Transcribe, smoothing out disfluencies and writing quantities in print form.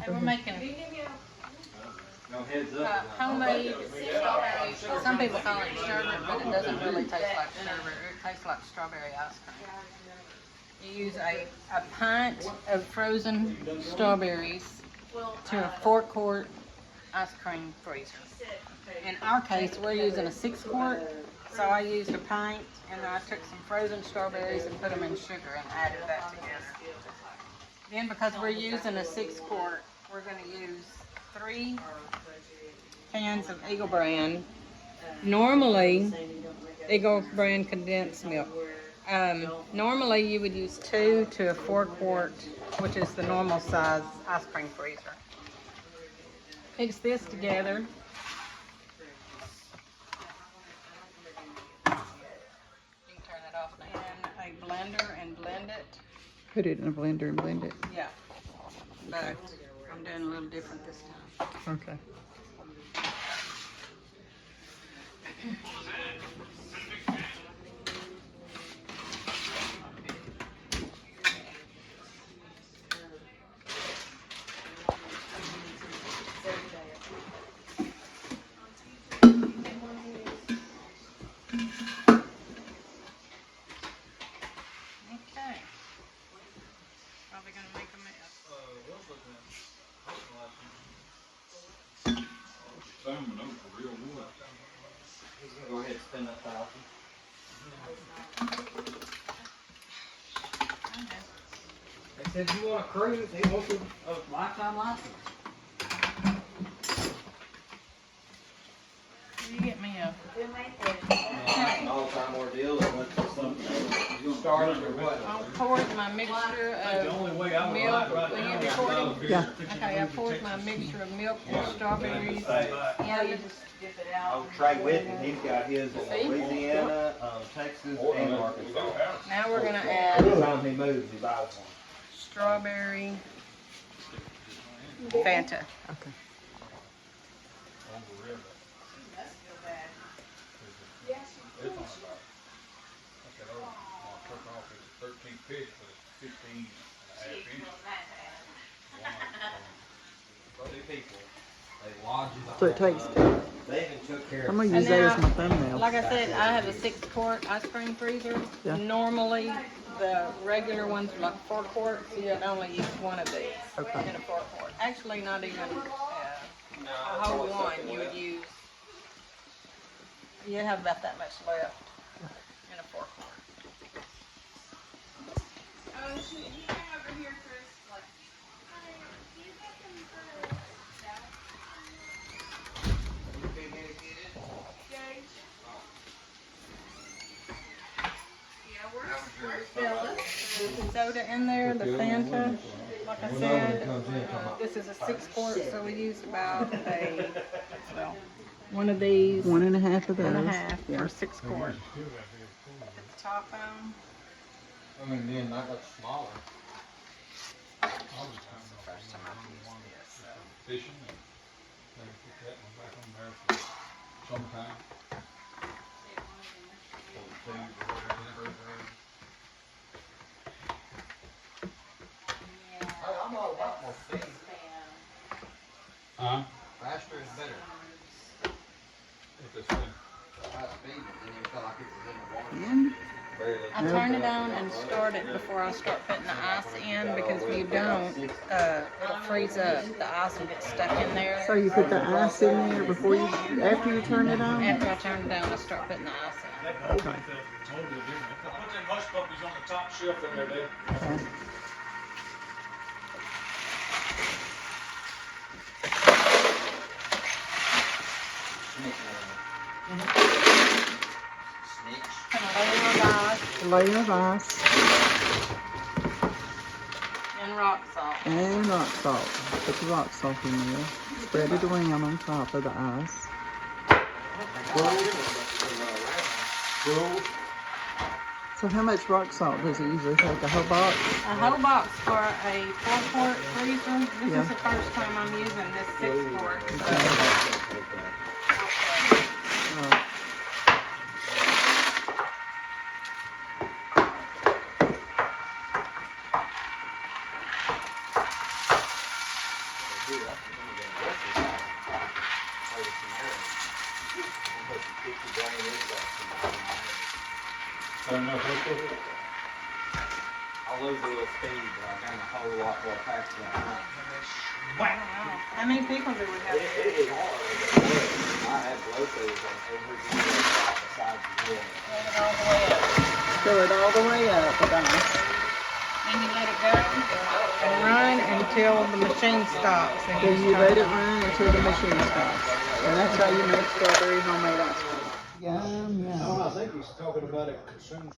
And we're making homemade strawberry. Some people call it sherbet, but it doesn't really taste like sherbet. It tastes like strawberry ice cream. You use a pint of frozen strawberries to a 4-quart ice cream freezer. In our case, we're using a 6-quart, so I used a pint, and then I took some frozen strawberries and put them in sugar and added that together. Then, because we're using a 6-quart, we're going to use 3 cans of Eagle Brand. Normally, Eagle Brand condensed milk. Normally, you would use 2 to a 4-quart, which is the normal size ice cream freezer. Mix this together. You can turn it off now. In a blender and blend it. Put it in a blender and blend it. Yeah. But I'm doing a little different this time. Okay. Okay. Probably gonna make a mess. Go ahead and spend that $1,000. They said you want a cruise, he wants a lifetime license. You get me a. An all-time ordeal, it went to something. Started or what? I'll pour my mixture of milk. Will you be pouring? Yeah. Okay, I poured my mixture of milk and strawberries. Yeah, you just dip it out. Oh, Trey Whitten, he's got his in Louisiana, Texas, and Arkansas. Now we're gonna Every add time he moves, he buys one. strawberry Fanta. Okay. So it takes. They even took care I'm of gonna use that as my thumbnail. Like I said, I have a 6-quart ice cream freezer. Yeah. Normally, the regular ones are like 4 quarts, so you'd only use one of these Okay. in a 4-quart. Actually, not even a whole one. You would use. You have about that much left in a 4-quart. Oh, shoot, you came over here first, like. The soda in there, the Fanta. Like I said, this is a 6-quart, so we used about one of these. 1.5 of those. 1.5 Yeah. for 6 quarts. Put the top on. I mean, then I got smaller. First time I've used this. Fishing and they put that one back on there for summertime. I'm all about more speed. Huh? Faster is better. If it's been High speed, but then you felt like it was in the water. And Barely. I turn it on and start it before I start putting the ice in, because if you don't, it'll freeze up. The ice will get stuck in there. so you put the ice in there before you, after you turn it on? After I turn it on, I start putting the ice in. Okay. totally different. Put them hush puppies on the top shelf in there, Dave. Okay. Put a layer of ice A layer of ice and rock salt. and rock salt. Put the rock salt in there. Spread it around on top of the ice. So how much rock salt does it usually take? A whole box? A whole box for a 4-quart freezer. This Yeah. is the first time I'm using this 6-quart. Right. Turn enough up with it? I lose a little speed, but I gain a whole lot more faster than I think. Wow. How many people do we have? It is hard. I have blowfish on every video besides the one. Roll it all the way up. Fill it all the way up with ice. And you let it go and run until the machine stops. And Then you let it run until the machine stops. And that's how you make strawberry homemade ice cream. Yum, yum. I think he's talking about a consumer.